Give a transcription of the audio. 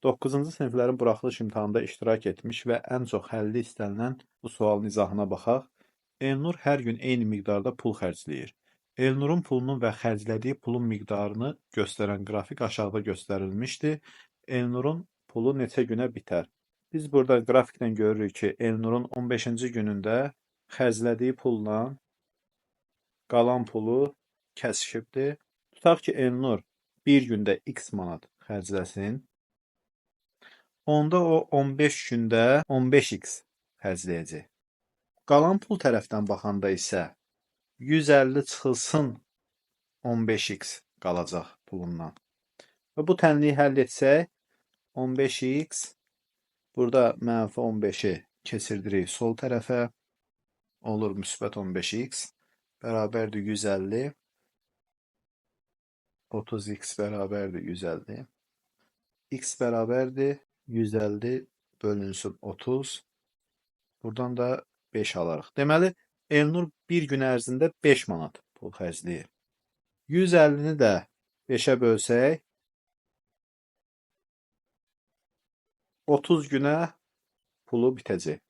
9-cu siniflərin buraxılış imtahanında iştirak etmiş və ən çox həlli istənilən bu sualın izahına baxaq. Elnur hər gün eyni miqdarda pul xərcləyir. Elnurun pulunun və xərclədiyi pulun miqdarını göstərən qrafik aşağıda göstərilmişdir. Elnurun pulu neçə günə bitər? Biz burada qrafikdən görürük ki, Elnurun 15-ci günündə xərclədiyi pulla qalan pulu kəsişibdir. Tutaq ki, Elnur bir gündə x manat xərcləsin. Onda o 15 gündə 15x xərcləyəcək. Qalan pul tərəfdən baxanda isə 150 çıxılsın 15x qalacaq pulundan. Və bu tənliyi həll etsək 15x burada mənfi 15-i keçirdirik sol tərəfə. Olur müsbət 15x bərabərdir 150. 30x bərabərdir 150. X bərabərdir 150 bölünsün 30. Buradan da 5 alarıq. Deməli, Elnur bir gün ərzində 5 manat pul xərcləyir. 150-ni də 5-ə bölsək, 30 günə pulu bitəcək.